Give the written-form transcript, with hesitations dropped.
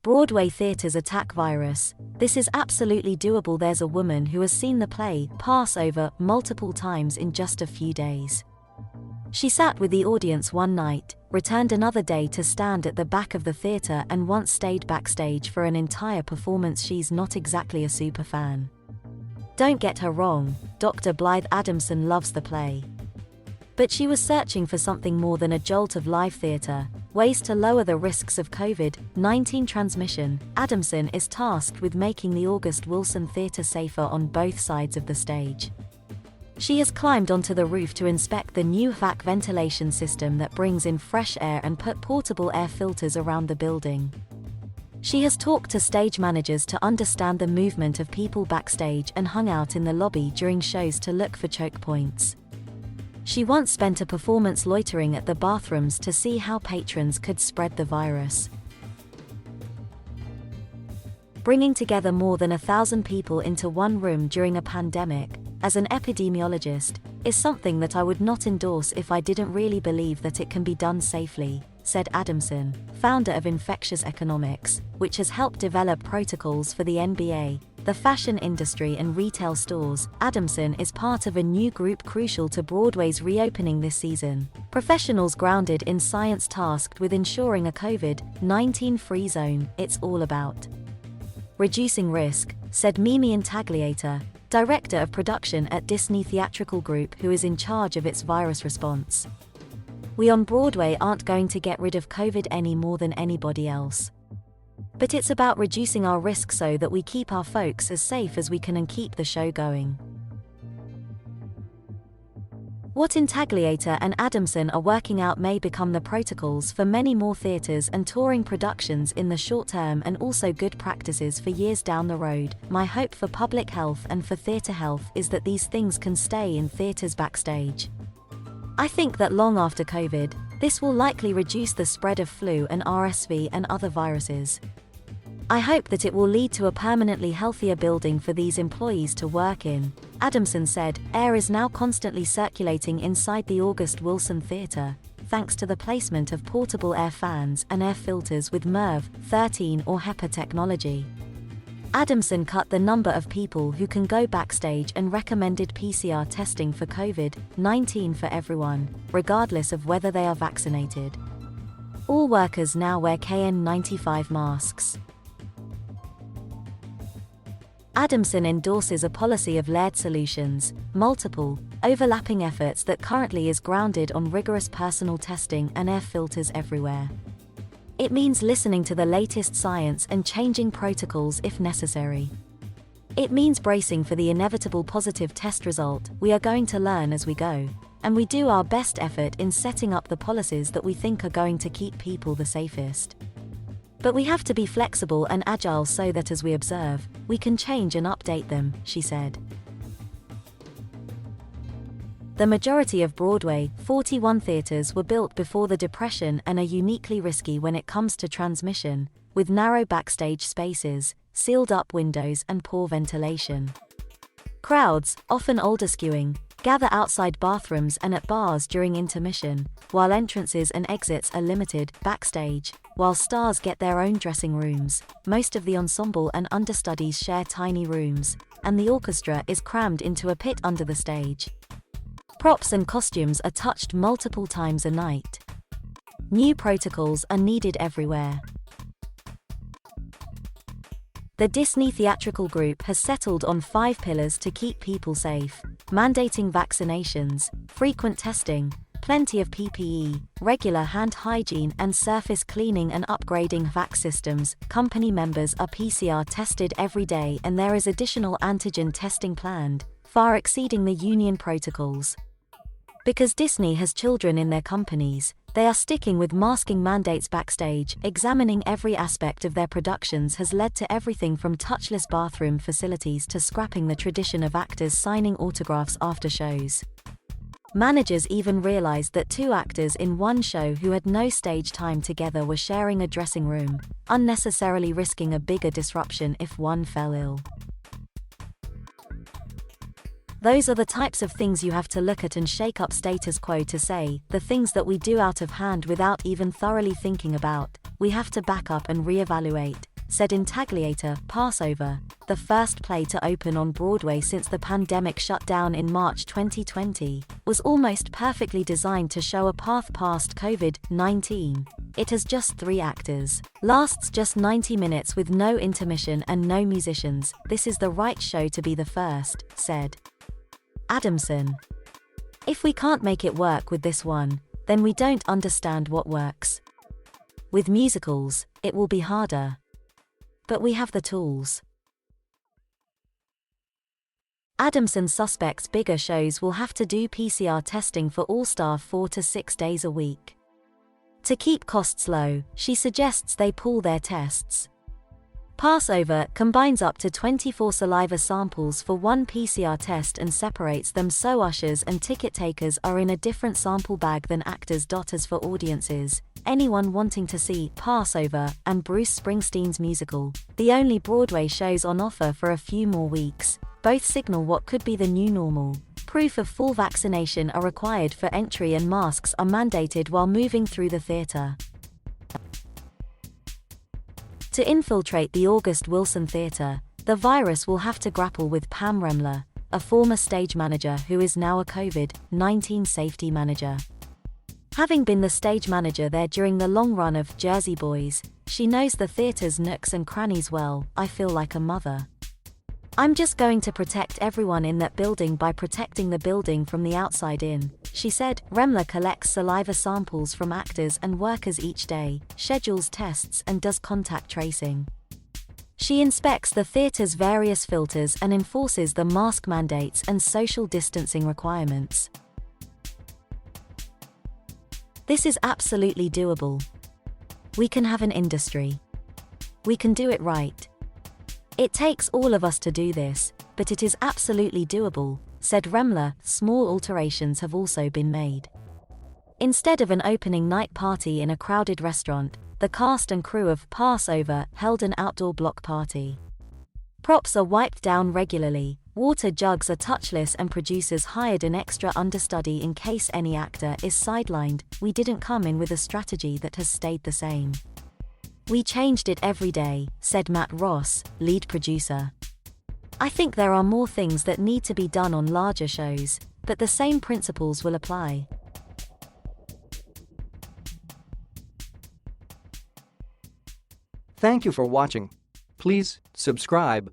Broadway theaters attack virus. This is absolutely doable. There's a woman who has seen the play pass over multiple times in just a few days. She sat with the audience one night, returned another day to stand at the back of the theater, and once stayed backstage for an entire performance. She's not exactly a super fan. Don't get her wrong, Dr. Blythe Adamson loves the play. But she was searching for something more than a jolt of live theater, ways to lower the risks of COVID-19 transmission. Adamson is tasked with making the August Wilson Theatre safer on both sides of the stage. She has climbed onto the roof to inspect the new HVAC ventilation system that brings in fresh air and put portable air filters around the building. She has talked to stage managers to understand the movement of people backstage and hung out in the lobby during shows to look for choke points. She once spent a performance loitering at the bathrooms to see how patrons could spread the virus. Bringing together more than 1,000 people into one room during a pandemic, as an epidemiologist, is something that I would not endorse if I didn't really believe that it can be done safely, said Adamson, founder of Infectious Economics, which has helped develop protocols for the NBA, the fashion industry and retail stores. Adamson is part of a new group crucial to Broadway's reopening this season, professionals grounded in science tasked with ensuring a COVID-19 free zone. It's all about reducing risk, said Mimi Intagliata, director of production at Disney Theatrical Group, who is in charge of its virus response. We on Broadway aren't going to get rid of COVID any more than anybody else. But it's about reducing our risk so that we keep our folks as safe as we can and keep the show going. What Intagliata and Adamson are working out may become the protocols for many more theaters and touring productions in the short term, and also good practices for years down the road. My hope for public health and for theater health is that these things can stay in theaters backstage. I think that long after COVID, this will likely reduce the spread of flu and RSV and other viruses. I hope that it will lead to a permanently healthier building for these employees to work in, Adamson said. Air is now constantly circulating inside the August Wilson Theatre, thanks to the placement of portable air fans and air filters with MERV 13 or HEPA technology. Adamson cut the number of people who can go backstage and recommended PCR testing for COVID-19 for everyone, regardless of whether they are vaccinated. All workers now wear KN95 masks. Adamson endorses a policy of layered solutions, multiple, overlapping efforts that currently is grounded on rigorous personal testing and air filters everywhere. It means listening to the latest science and changing protocols if necessary. It means bracing for the inevitable positive test result. We are going to learn as we go, and we do our best effort in setting up the policies that we think are going to keep people the safest. But we have to be flexible and agile so that as we observe, we can change and update them, she said. The majority of Broadway, 41 theaters, were built before the Depression and are uniquely risky when it comes to transmission, with narrow backstage spaces, sealed-up windows and poor ventilation. Crowds, often older skewing, gather outside bathrooms and at bars during intermission, while entrances and exits are limited. Backstage, while stars get their own dressing rooms, most of the ensemble and understudies share tiny rooms, and the orchestra is crammed into a pit under the stage. Props and costumes are touched multiple times a night. New protocols are needed everywhere. The Disney Theatrical Group has settled on 5 pillars to keep people safe: mandating vaccinations, frequent testing, plenty of PPE, regular hand hygiene and surface cleaning, and upgrading HVAC systems. Company members are PCR tested every day, and there is additional antigen testing planned, far exceeding the union protocols. Because Disney has children in their companies, they are sticking with masking mandates backstage. Examining every aspect of their productions has led to everything from touchless bathroom facilities to scrapping the tradition of actors signing autographs after shows. Managers even realized that 2 actors in one show who had no stage time together were sharing a dressing room, unnecessarily risking a bigger disruption if one fell ill. Those are the types of things you have to look at and shake up status quo to say, the things that we do out of hand without even thoroughly thinking about, we have to back up and reevaluate, said Intagliata. Passover, the first play to open on Broadway since the pandemic shut down in March 2020, was almost perfectly designed to show a path past COVID-19. It has just 3 actors, lasts just 90 minutes with no intermission and no musicians. This is the right show to be the first, said Adamson. If we can't make it work with this one, then we don't understand what works. With musicals, it will be harder. But we have the tools. Adamson suspects bigger shows will have to do PCR testing for all staff 4 to 6 days a week. To keep costs low, she suggests they pool their tests. Passover combines up to 24 saliva samples for one PCR test and separates them so ushers and ticket takers are in a different sample bag than actors. As for audiences, anyone wanting to see Passover and Bruce Springsteen's musical, the only Broadway shows on offer for a few more weeks, both signal what could be the new normal. Proof of full vaccination are required for entry and masks are mandated while moving through the theatre. To infiltrate the August Wilson Theatre, the virus will have to grapple with Pam Remler, a former stage manager who is now a COVID-19 safety manager. Having been the stage manager there during the long run of Jersey Boys, she knows the theatre's nooks and crannies well. I feel like a mother. I'm just going to protect everyone in that building by protecting the building from the outside in, she said. Remler collects saliva samples from actors and workers each day, schedules tests and does contact tracing. She inspects the theatre's various filters and enforces the mask mandates and social distancing requirements. This is absolutely doable. We can have an industry. We can do it right. It takes all of us to do this, but it is absolutely doable, said Remler. Small alterations have also been made. Instead of an opening night party in a crowded restaurant, the cast and crew of Passover held an outdoor block party. Props are wiped down regularly, water jugs are touchless and producers hired an extra understudy in case any actor is sidelined. We didn't come in with a strategy that has stayed the same. We changed it every day, said Matt Ross, lead producer. I think there are more things that need to be done on larger shows, but the same principles will apply. Thank you for watching. Please subscribe.